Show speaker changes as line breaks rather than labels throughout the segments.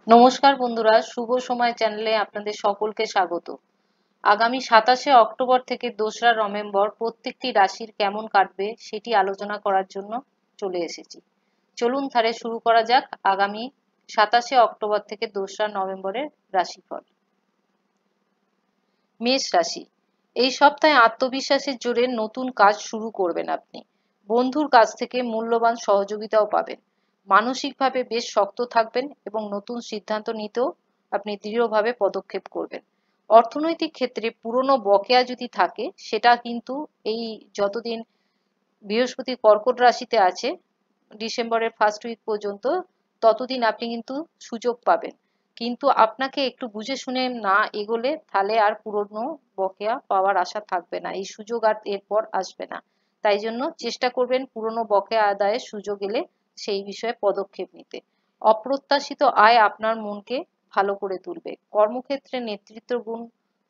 নমস্কার বন্ধুরা, শুভ সময় চ্যানেলে আপনাদের সকলকে স্বাগত। আগামী 27শে অক্টোবর থেকে 2রা নভেম্বর প্রত্যেকটি রাশির কেমন কাটবে সেটি আলোচনা করার জন্য চলে এসেছি। চলুন তাহলে শুরু করা যাক আগামী 27শে অক্টোবর থেকে 2রা নভেম্বরের রাশিফল। মেষ রাশি, এই সপ্তাহে আত্মবিশ্বাসের জোরে নতুন কাজ শুরু করবেন আপনি। বন্ধুর কাছ থেকে মূল্যবান সহযোগিতাও পাবেন। মানসিকভাবে বেশ শক্ত থাকবেন এবং নতুন সিদ্ধান্ত নিতেও আপনি দৃঢ়ভাবে পদক্ষেপ করবেন। অর্থনৈতিক ক্ষেত্রে পুরনো বকেয়া যদি থাকে সেটা কিন্তু এই যতদিন বৃহস্পতি কর্কট রাশিতে আছে ডিসেম্বরের ফার্স্ট উইক পর্যন্ত ততদিন আপনি কিন্তু সুযোগ পাবেন। কিন্তু আপনাকে একটু বুঝে শুনে না এগোলে তাহলে আর পুরনো বকেয়া পাওয়ার আশা থাকবে না, এই সুযোগ আর এরপর আসবে না। তাই জন্য চেষ্টা করবেন পুরনো বকেয়া আদায়ের সুযোগ এলে সেই বিষয়ে পদক্ষেপ নিতে। অপ্রত্যাশিত আয় আপনার মনকে ভালো করে তুলবে। কর্মক্ষেত্রে নেতৃত্ব গুণ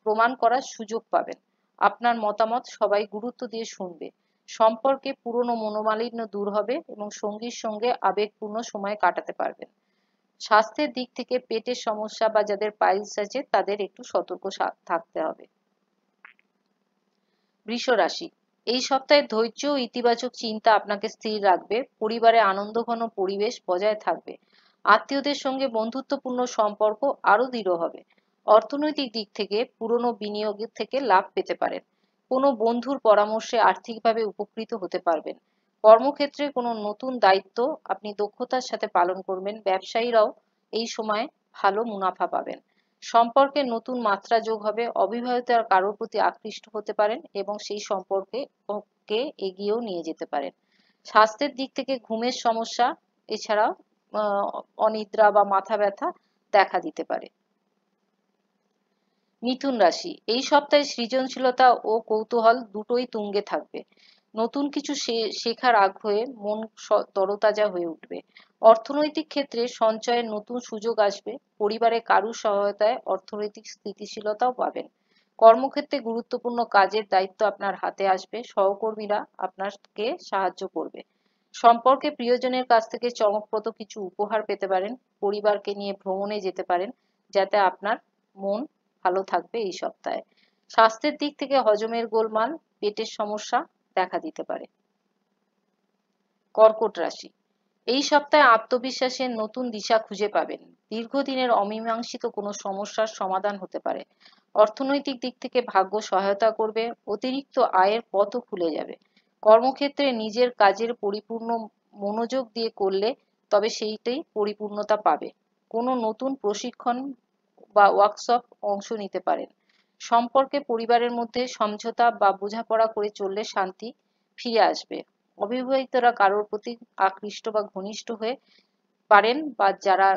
প্রমাণ করার সুযোগ পাবেন। আপনার মতামত সবাই গুরুত্ব দিয়ে শুনবে। সম্পর্কে পুরনো মনোমালিন্য দূর হবে এবং সঙ্গীর সঙ্গে আবেগপূর্ণ সময় কাটাতে পারবেন। স্বাস্থ্যের দিক থেকে পেটের সমস্যা বা যাদের পাইলস আছে তাদের একটু সতর্ক থাকতে হবে। বৃষ রাশি, এই সপ্তাহে ধৈর্য ও ইতিবাচক চিন্তা আপনাকে স্থির রাখবে। পরিবারে আনন্দঘন পরিবেশ বজায় থাকবে। আত্মীয়দের সঙ্গে বন্ধুত্বপূর্ণ সম্পর্ক আরো দৃঢ় হবে। অর্থনৈতিক দিক থেকে পুরনো বিনিয়োগের থেকে লাভ পেতে পারেন। কোনো বন্ধুর পরামর্শে আর্থিকভাবে উপকৃত হতে পারবেন। কর্মক্ষেত্রে কোনো নতুন দায়িত্ব আপনি দক্ষতার সাথে পালন করবেন। ব্যবসায়ীরাও এই সময় ভালো মুনাফা পাবেন। সম্পর্কে নতুন মাত্রা যোগ হবে। অবিবাহিত কারোর প্রতি আকৃষ্ট হতে পারেন এবং সেই সম্পর্কে এগিয়েও নিয়ে যেতে পারেন। স্বাস্থ্যের দিক থেকে ঘুমের সমস্যা এছাড়াও অনিদ্রা বা মাথা ব্যথা দেখা দিতে পারে। মিথুন রাশি, এই সপ্তাহে সৃজনশীলতা ও কৌতূহল দুটোই তুঙ্গে থাকবে। নতুন কিছু শেখার আগ্রহে মন তরতাজা হয়ে উঠবে। অর্থনৈতিক ক্ষেত্রে সঞ্চয়ের নতুন সুযোগ আসবে। পরিবারে কারুর সহায়তায় অর্থনৈতিক স্থিতিশীলতাও পাবেন। কর্মক্ষেত্রে গুরুত্বপূর্ণ কাজের দায়িত্ব আপনার হাতে আসবে। সহকর্মীরা আপনাকে সাহায্য করবে। সম্পর্কে প্রিয়জনের কাছ থেকে চমকপ্রদ কিছু উপহার পেতে পারেন। পরিবারকে নিয়ে ভ্রমণে যেতে পারেন যাতে আপনার মন ভালো থাকবে এই সপ্তাহে। স্বাস্থ্যের দিক থেকে হজমের গোলমাল, পেটের সমস্যা দেখা দিতে পারে। কর্কট রাশি, এই সপ্তাহে আত্মবিশ্বাসের নতুন দিশা খুঁজে পাবেন। দীর্ঘদিনের অমীমাংসিত কোনো সমস্যার সমাধান হতে পারে। অর্থনৈতিক দিক থেকে ভাগ্য সহায়তা করবে। অতিরিক্ত আয়ের পথও খুলে যাবে। কর্মক্ষেত্রে নিজের কাজের পরিপূর্ণ মনোযোগ দিয়ে করলে তবে সেইটাই পরিপূর্ণতা পাবে। কোনো নতুন প্রশিক্ষণ বা ওয়ার্কশপ অংশ নিতে পারেন। সম্পর্কে পরিবারের মধ্যে সমঝোতা বা বোঝাপড়া করে চললে শান্তি ফিরে আসবে। অবিবাহিতরা কারোর প্রতি আকৃষ্ট বা ঘনিষ্ঠ হয়ে পারেন বা যারা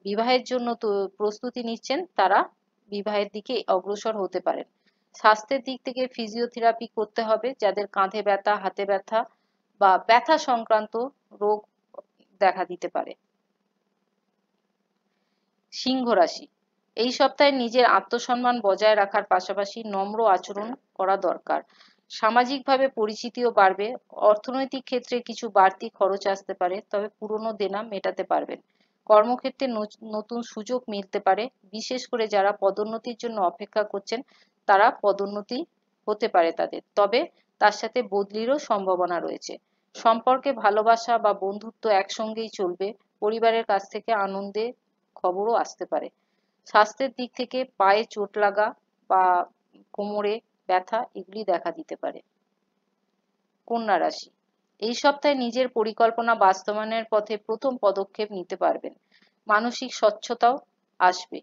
বিবাহের জন্য তো প্রস্তুতি নিচ্ছেন তারা বিবাহের দিকে অগ্রসর হতে পারেন। স্বাস্থ্যের দিক থেকে ফিজিওথেরাপি করতে হবে যাদের কাঁধে ব্যথা, হাতে ব্যথা বা ব্যথা সংক্রান্ত রোগ দেখা দিতে পারে। সিংহ রাশি, এই সপ্তাহে নিজের আত্মসম্মান বজায় রাখার পাশাপাশি নম্র আচরণ করা দরকার। সামাজিকভাবে পরিচিতিও বাড়বে। অর্থনৈতিক ক্ষেত্রে কিছু বাড়তি খরচ আসতে পারে, তবে পুরনো দেনা মেটাতে পারবেন। কর্মক্ষেত্রে নতুন সুযোগ মিলতে পারে। বিশেষ করে যারা পদোন্নতির জন্য অপেক্ষা করছেন তারা পদোন্নতি হতে পারে তাদের, তবে তার সাথে বদলিরও সম্ভাবনা রয়েছে। সম্পর্কে ভালোবাসা বা বন্ধুত্ব একসঙ্গেই চলবে। পরিবারের কাছ থেকে আনন্দে খবরও আসতে পারে। স্বাস্থ্যের দিক থেকে পায়ে চোট লাগা বা কোমরে ব্যথা এগুলি দেখা দিতে পারে। কন্যা রাশি, এই সপ্তাহে নিজের পরিকল্পনা বাস্তবায়নের পথে প্রথম পদক্ষেপ নিতে পারবেন। মানসিক স্বচ্ছতাও আসবে।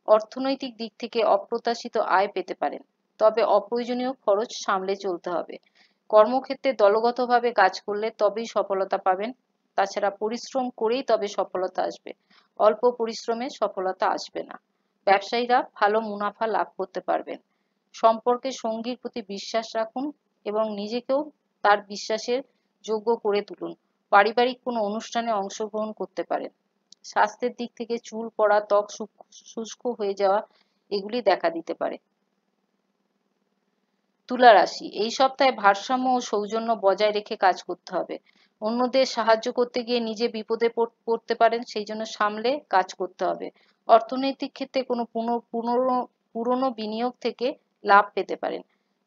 অর্থনৈতিক দিক থেকে অপ্রত্যাশিত আয় পেতে পারেন, তবে অপ্রয়োজনীয় খরচ সামলে চলতে হবে। কর্মক্ষেত্রে দলগতভাবে কাজ করলে তবেই সফলতা পাবেন। তাছাড়া পরিশ্রম করেই তবে সফলতা আসবে। অল্প পরিশ্রমে সফলতা আসবে না। ব্যবসায়ীরা ভালো মুনাফা লাভ করতে পারবেন। সম্পর্কে সঙ্গীর প্রতি বিশ্বাস রাখুন এবং নিজেকেও তার বিশ্বাসের যোগ্য করে তুলুন। পারিবারিক কোনো অনুষ্ঠানে অংশগ্রহণ করতে পারেন। স্বাস্থ্যের দিক থেকে চুল পড়া, ত্বক শুষ্ক হয়ে যাওয়া এগুলি দেখা দিতে পারে। তুলা রাশি, এই সপ্তাহে ভারসাম্য ও সৌজন্য বজায় রেখে কাজ করতে হবে। অন্যদের সাহায্য করতে গিয়ে নিজে বিপদে পড়তে পারেন, সেই জন্য সামলে কাজ করতে হবে। অর্থনৈতিক ক্ষেত্রে কোনো পুরনো বিনিয়োগ থেকে লাভ পেতে পারেন।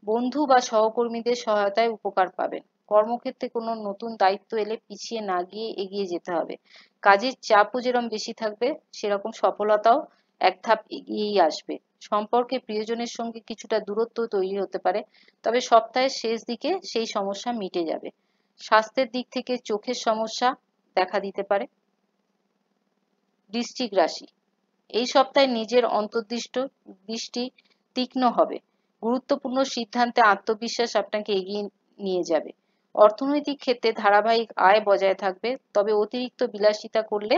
বন্ধু বা সহকর্মীদের সহায়তায় উপকার পাবেন। কর্মক্ষেত্রে কোনো নতুন দায়িত্ব এলে পিছিয়ে না গিয়ে এগিয়ে যেতে হবে। কাজের চাপও যেরকম বেশি থাকবে, সেরকম সফলতাও এক ধাপ এগিয়েই আসবে। সম্পর্কে প্রিয়জনের সঙ্গে কিছুটা দূরত্ব তৈরি হতে পারে, তবে সপ্তাহের শেষ দিকে সেই সমস্যা মিটে যাবে। স্বাস্থ্যের দিক থেকে চোখের সমস্যা দেখা দিতে পারে। বৃশ্চিক রাশি, এই সপ্তাহে নিজের দৃষ্টি তীক্ষ্ণ হবে। গুরুত্বপূর্ণ সিদ্ধান্তে আত্মবিশ্বাস আপনাকে এগিয়ে নিয়ে যাবে। অর্থনৈতিক ক্ষেত্রে ধারাবাহিক আয় বজায় থাকবে, তবে অতিরিক্ত বিলাসিতা করলে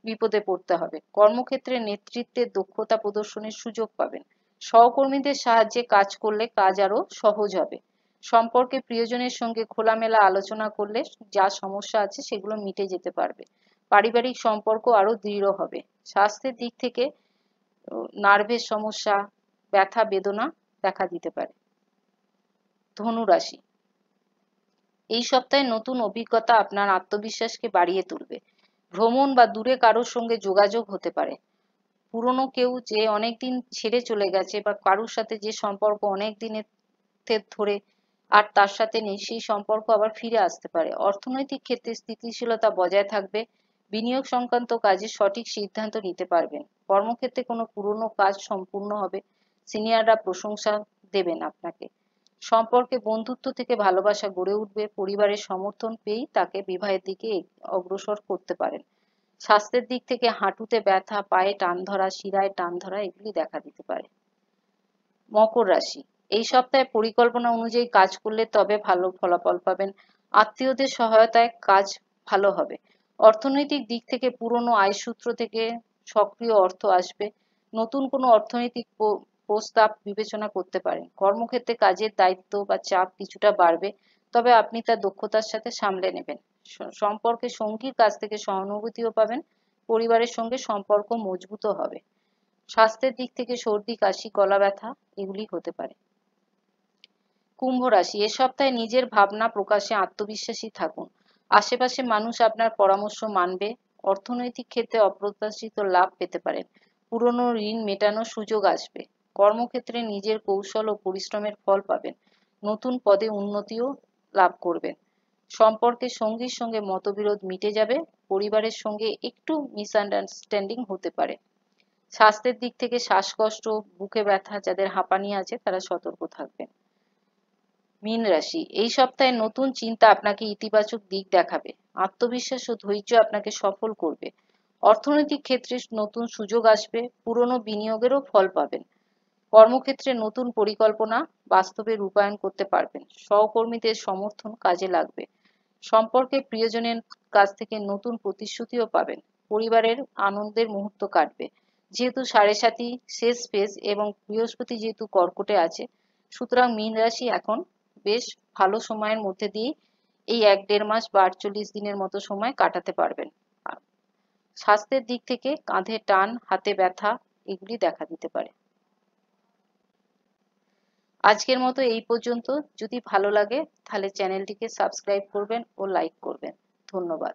বিপদে পড়তে হবে। কর্মক্ষেত্রে নেতৃত্বের দক্ষতা প্রদর্শনের সুযোগ পাবেন। সহকর্মীদের সাহায্যে কাজ করলে কাজ আরো সহজ হবে। সম্পর্কে প্রিয়জনের সঙ্গে খোলামেলা আলোচনা করলে যা সমস্যা আছে সেগুলো মিটে যেতে পারবে। পারিবারিক সম্পর্ক আরো দৃঢ় হবে। স্বাস্থ্যের দিক থেকে নার্ভের সমস্যা, ব্যথা বেদনা দেখা দিতে পারে। ধনু রাশি, এই সপ্তাহে নতুন অভিজ্ঞতা আপনার আত্মবিশ্বাসকে বাড়িয়ে তুলবে। ভ্রমণ বা দূরে কারোর সঙ্গে যোগাযোগ হতে পারে। পুরনো কেউ যে অনেকদিন ছেড়ে চলে গেছে বা কারোর সাথে যে সম্পর্ক অনেক দিনের ধরে আর তার সাথে নেই, সেই সম্পর্ক আবার ফিরে আসতে পারে। অর্থনৈতিক ক্ষেত্রে স্থিতিশীলতা বজায় থাকবে। বিনিয়োগ সংক্রান্ত কাজে সঠিক সিদ্ধান্ত নিতে পারবেন। কর্মক্ষেত্রে কোনো পুরনো কাজ সম্পূর্ণ হবে। সিনিয়ররা প্রশংসা দেবেন আপনাকে। সম্পর্কে বন্ধুত্ব থেকে ভালোবাসা গড়ে উঠবে। পরিবারের সমর্থন পেয়েই তাকে বিবাহের দিকে অগ্রসর করতে পারেন। স্বাস্থ্যের দিক থেকে হাঁটুতে ব্যথা, পায়ে টান ধরা, শিরায় টান ধরা এগুলি দেখা দিতে পারে। মকর রাশি, এই সপ্তাহে পরিকল্পনা অনুযায়ী কাজ করলে তবে ভালো ফলাফল পাবেন। আত্মীয়দের সহায়তায় কাজ ভালো হবে। অর্থনৈতিক দিক থেকে পুরনো আয়সূত্র থেকে সক্রিয় অর্থ আসবে। নতুন কোনো অর্থনৈতিক প্রস্তাব বিবেচনা করতে পারেন। কর্মক্ষেত্রে কাজের দায়িত্ব বা চাপ কিছুটা বাড়বে, তবে আপনি তা দক্ষতার সাথে সামলে নেবেন। সম্পর্কে সঙ্গীর কাছ থেকে সহানুভূতিও পাবেন। পরিবারের সঙ্গে সম্পর্ক মজবুতও হবে। স্বাস্থ্যের দিক থেকে সর্দি, কাশি, গলা ব্যথা এগুলি হতে পারে। কুম্ভ রাশি, এ সপ্তাহে নিজের ভাবনা প্রকাশে আত্মবিশ্বাসী থাকুন। আশেপাশে মানুষ আপনার পরামর্শ মানবে। অর্থনৈতিক ক্ষেত্রে অপ্রত্যাশিত লাভ পেতে পারেন। পুরনো ঋণ মেটানোর সুযোগ আসবে। কর্মক্ষেত্রে নিজের কৌশল ও পরিশ্রমের ফল পাবেন। নতুন পদে উন্নতিও লাভ করবেন। সম্পর্কে সঙ্গীর সঙ্গে মতবিরোধ মিটে যাবে। পরিবারের সঙ্গে একটু মিসআন্ডারস্ট্যান্ডিং হতে পারে। স্বাস্থ্যের দিক থেকে শ্বাসকষ্ট, বুকে ব্যথা, যাদের হাঁপানি আছে তারা সতর্ক থাকবেন। মীন রাশি, এই সপ্তাহে নতুন চিন্তা আপনাকে ইতিবাচক দিক দেখাবে। আত্মবিশ্বাস ও ধৈর্য আপনাকে সফল করবে। অর্থনৈতিক ক্ষেত্রে নতুন সুযোগ আসবে। পুরনো বিনিয়োগেরও ফল পাবেন। কর্মক্ষেত্রে নতুন পরিকল্পনা বাস্তবে রূপায়ণ করতে পারবেন। সহকর্মীদের সমর্থন কাজে লাগবে। সম্পর্কে প্রিয়জনের কাছ থেকে নতুন প্রতিশ্রুতিও পাবেন। পরিবারের আনন্দের মুহূর্ত কাটবে। যেহেতু সাড়ে সাতি শেষ ফেজ এবং বৃহস্পতি যেহেতু কর্কটে আছে, সুতরাং মীন রাশি এখন বেশ ভালো সময়ের মধ্যে দিয়ে এই 1-1.5 মাস বা 48 দিনের মতো সময় কাটাতে পারবেন। স্বাস্থ্যের দিক থেকে কাঁধে টান, হাতে ব্যথা এগুলি দেখা দিতে পারে। আজকের মতো এই পর্যন্ত। যদি ভালো লাগে তাহলে চ্যানেলটিকে সাবস্ক্রাইব করবেন ও লাইক করবেন। ধন্যবাদ।